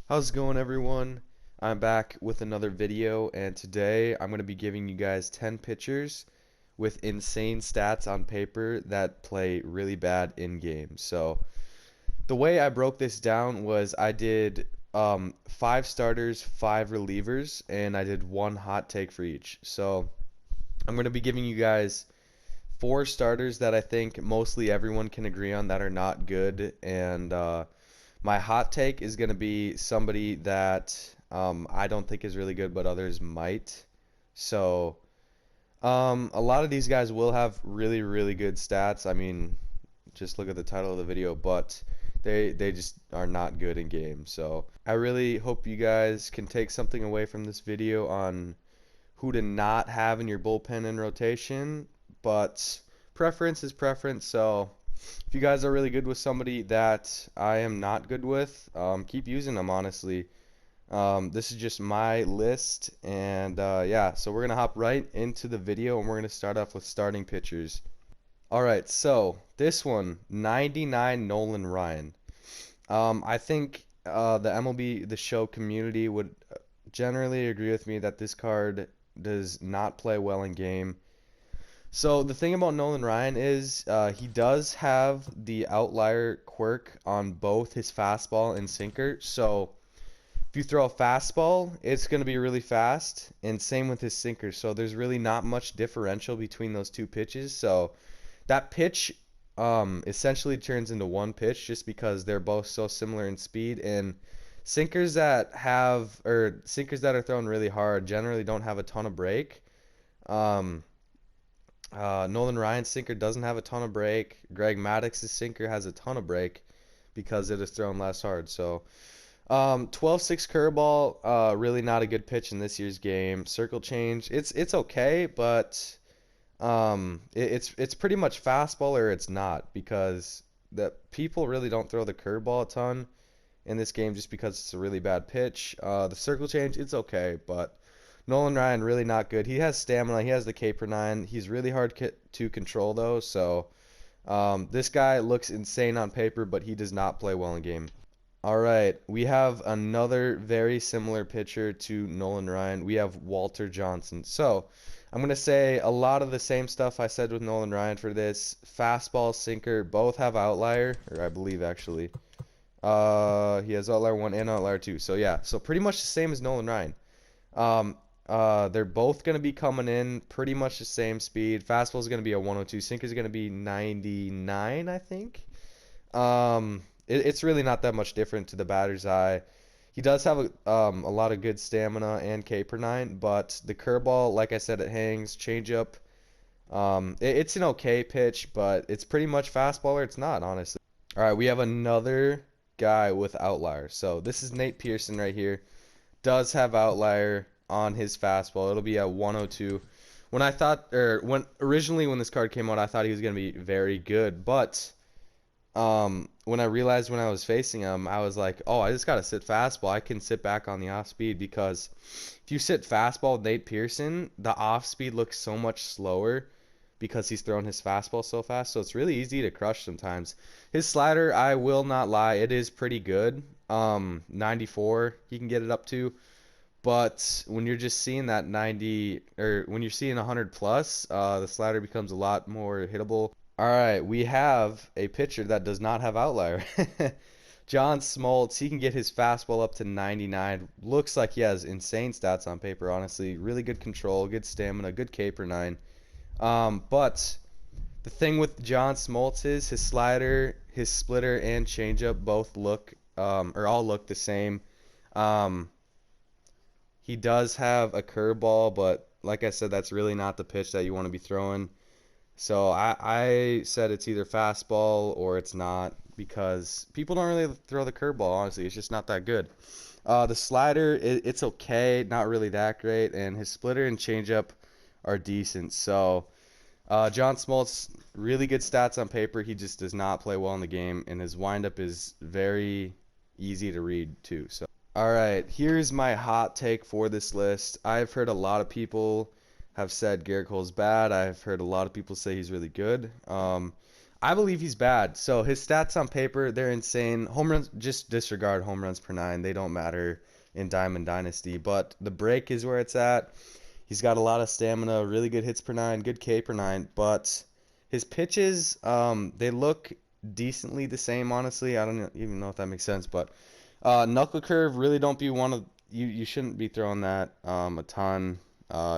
How's it going, everyone? I'm back with another video, and today I'm going to be giving you guys 10 pitchers with insane stats on paper that play really bad in game. So the way I broke this down was I did 5 starters, 5 relievers, and I did one hot take for each. So I'm going to be giving you guys 4 starters that I think mostly everyone can agree on that are not good, and my hot take is going to be somebody that I don't think is really good, but others might. So, a lot of these guys will have really, really good stats. I mean, just look at the title of the video, but they just are not good in game. So, I really hope you guys can take something away from this video on who to not have in your bullpen and rotation, but preference is preference. So, if you guys are really good with somebody that I am not good with, keep using them, honestly. This is just my list, and yeah, so we're going to hop right into the video, and we're going to start off with starting pitchers. Alright, so this one, 99 Nolan Ryan. I think the MLB The Show community would generally agree with me that this card does not play well in game. So the thing about Nolan Ryan is he does have the outlier quirk on both his fastball and sinker. So if you throw a fastball, it's going to be really fast, and same with his sinker. So there's really not much differential between those two pitches. So that pitch essentially turns into one pitch just because they're both so similar in speed. And sinkers that are thrown really hard generally don't have a ton of break. Um, Nolan Ryan's sinker doesn't have a ton of break. Greg Maddox's sinker has a ton of break because it is thrown less hard. So, 12-6 curveball, really not a good pitch in this year's game. Circle change, it's okay, but it's pretty much fastball or it's not, because the people really don't throw the curveball a ton in this game just because it's a really bad pitch. The circle change, it's okay, but Nolan Ryan really not good. He has stamina. He has the K per 9. He's really hard to control though. So this guy looks insane on paper, but he does not play well in game. All right, we have another very similar pitcher to Nolan Ryan. We have Walter Johnson. So I'm gonna say a lot of the same stuff I said with Nolan Ryan for this. Fastball, sinker, both have outlier, or I believe actually. He has outlier 1 and outlier 2. So yeah, so pretty much the same as Nolan Ryan. Um, they're both going to be coming in pretty much the same speed. Fastball is going to be a 102. Sinker is going to be 99, I think. It's really not that much different to the batter's eye. He does have a lot of good stamina and K per 9, but the curveball, like I said, it hangs. Changeup, it's an okay pitch, but it's pretty much fastball or it's not, honestly. All right, we have another guy with outlier. So this is Nate Pearson right here. Does have outlier on his fastball. It'll be a 102. When originally when this card came out, I thought he was gonna be very good, but when I realized when I was facing him, I was like, oh, I just gotta sit fastball. I can sit back on the off speed, because if you sit fastball with Nate Pearson, the off speed looks so much slower because he's throwing his fastball so fast. So it's really easy to crush sometimes. His slider, I will not lie, it is pretty good. 94, he can get it up to. But when you're just seeing that 90, or when you're seeing 100 plus, the slider becomes a lot more hittable. All right, we have a pitcher that does not have outlier. John Smoltz, he can get his fastball up to 99. Looks like he has insane stats on paper, honestly. Really good control, good stamina, good K per 9. But the thing with John Smoltz is his slider, his splitter, and changeup both look, or all look the same. He does have a curveball, but like I said, that's really not the pitch that you want to be throwing. So I said it's either fastball or it's not, because people don't really throw the curveball, honestly. It's just not that good. The slider, it's okay, not really that great, and his splitter and changeup are decent. So John Smoltz, really good stats on paper. He just does not play well in the game, and his windup is very easy to read too. So. All right, here's my hot take for this list. I've heard a lot of people have said Garrett Cole's bad. I've heard a lot of people say he's really good. I believe he's bad. So his stats on paper, they're insane. Home runs, just disregard home runs per nine. They don't matter in Diamond Dynasty. But the break is where it's at. He's got a lot of stamina, really good hits per nine, good K per nine. But his pitches, they look decently the same, honestly. I don't even know if that makes sense. But knuckle curve, really don't be one of you shouldn't be throwing that a ton.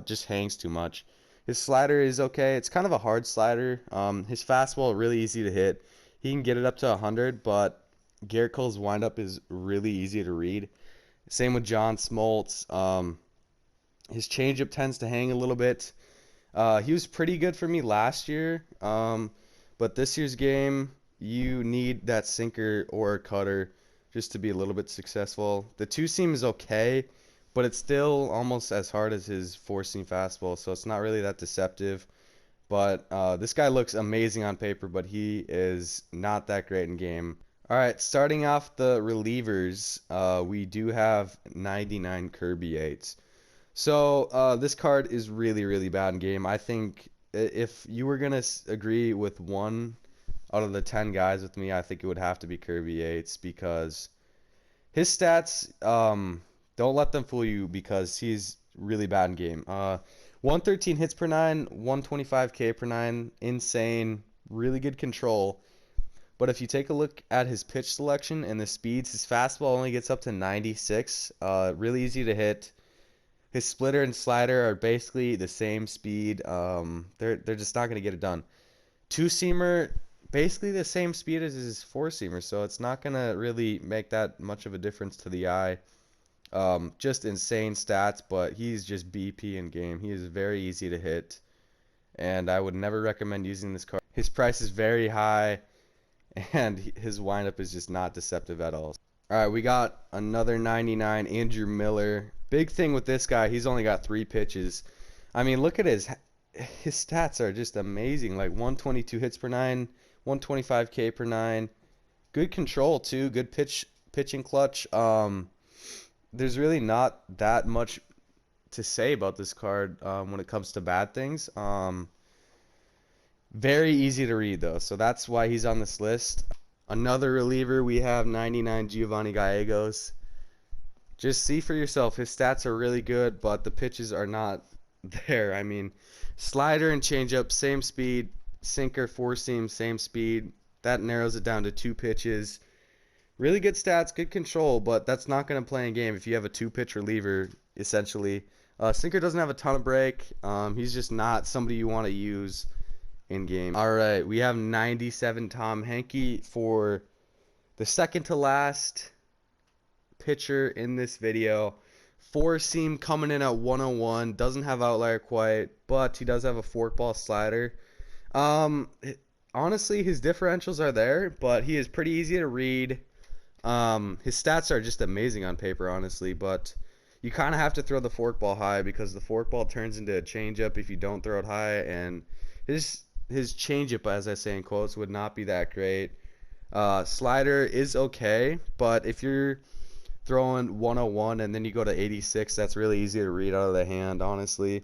Just hangs too much. His slider is okay. It's kind of a hard slider. His fastball really easy to hit. He can get it up to 100, but Garrett Cole's windup is really easy to read. Same with John Smoltz. His changeup tends to hang a little bit. He was pretty good for me last year, but this year's game, you need that sinker or cutter just to be a little bit successful. The two seam is okay, but it's still almost as hard as his four-seam fastball, so it's not really that deceptive. But this guy looks amazing on paper, but he is not that great in game. All right, starting off the relievers, we do have 99 Kirby Eights. So this card is really, really bad in game. I think if you were going to agree with one out of the 10 guys with me, I think it would have to be Kirby Eights because his stats, don't let them fool you because he's really bad in game. 113 hits per nine, 125 K per nine, insane, really good control. But if you take a look at his pitch selection and the speeds, his fastball only gets up to 96. Really easy to hit. His splitter and slider are basically the same speed. They're just not going to get it done. Two-seamer, basically the same speed as his four-seamer, so it's not going to really make that much of a difference to the eye. Just insane stats, but he's just BP in game. He is very easy to hit, and I would never recommend using this card. His price is very high, and his windup is just not deceptive at all. All right, we got another 99, Andrew Miller. Big thing with this guy, he's only got 3 pitches. I mean, look at his stats are just amazing. Like 122 hits per nine, 125 K per nine. Good control too, good pitching clutch. There's really not that much to say about this card when it comes to bad things. Very easy to read though, so that's why he's on this list. Another reliever, we have 99 Giovanni Gallegos. Just see for yourself, his stats are really good, but the pitches are not there. I mean, slider and changeup, same speed. Sinker, four-seam, same speed. That narrows it down to 2 pitches. Really good stats, good control, but that's not going to play in game if you have a 2-pitch reliever, essentially. Sinker doesn't have a ton of break. He's just not somebody you want to use in game. All right, we have 97 Tom Hanky for the second to last pitcher in this video. Four-seam coming in at 101. Doesn't have outlier quite, but he does have a forkball slider. Honestly, his differentials are there, but he is pretty easy to read. His stats are just amazing on paper, honestly, but you kind of have to throw the forkball high because the forkball turns into a changeup if you don't throw it high, and his changeup, as I say in quotes, would not be that great. Slider is okay, but if you're throwing 101 and then you go to 86, that's really easy to read out of the hand, honestly.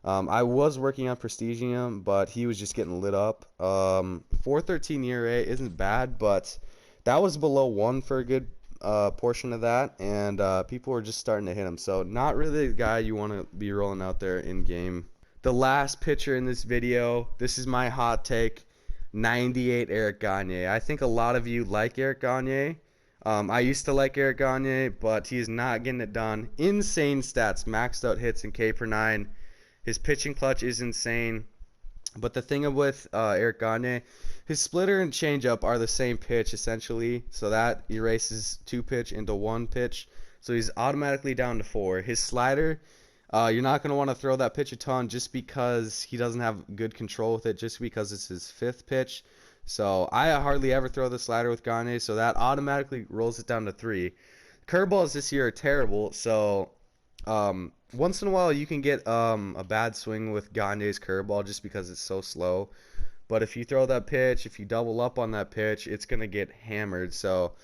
I was working on prestiging him, but he was just getting lit up. 4.13 ERA isn't bad, but that was below 1 for a good portion of that, and people were just starting to hit him. So not really the guy you want to be rolling out there in game. The last pitcher in this video, this is my hot take, 98 Eric Gagne. I think a lot of you like Eric Gagne. I used to like Eric Gagne, but he is not getting it done. Insane stats, maxed out hits and K per 9. His pitching clutch is insane. But the thing with Eric Gagne, his splitter and changeup are the same pitch essentially, so that erases 2 pitch into 1 pitch. So he's automatically down to 4. His slider, you're not going to want to throw that pitch a ton just because he doesn't have good control with it, just because it's his 5th pitch. So I hardly ever throw the slider with Gagne, so that automatically rolls it down to 3. Curveballs this year are terrible, so once in a while you can get a bad swing with Gagne's curveball just because it's so slow. But if you throw that pitch, if you double up on that pitch, it's going to get hammered. So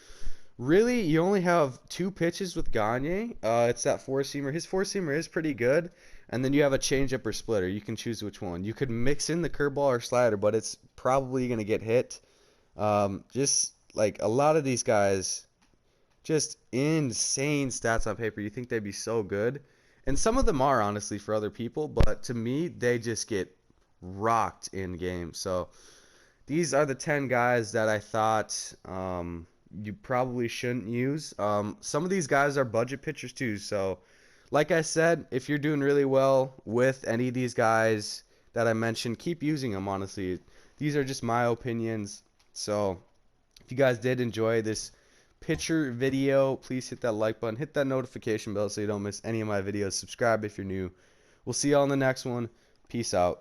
really, you only have 2 pitches with Gagne. It's that four-seamer. His four-seamer is pretty good. And then you have a changeup or splitter. You can choose which one. You could mix in the curveball or slider, but it's probably going to get hit. Just like a lot of these guys, just insane stats on paper. You think they'd be so good. And some of them are, honestly, for other people, but to me, they just get rocked in games. So these are the 10 guys that I thought you probably shouldn't use. Some of these guys are budget pitchers too. So, like I said, if you're doing really well with any of these guys that I mentioned, keep using them, honestly. These are just my opinions. So, if you guys did enjoy this pitcher video, please hit that like button, hit that notification bell so you don't miss any of my videos. Subscribe if you're new. We'll see you all in the next one. Peace out.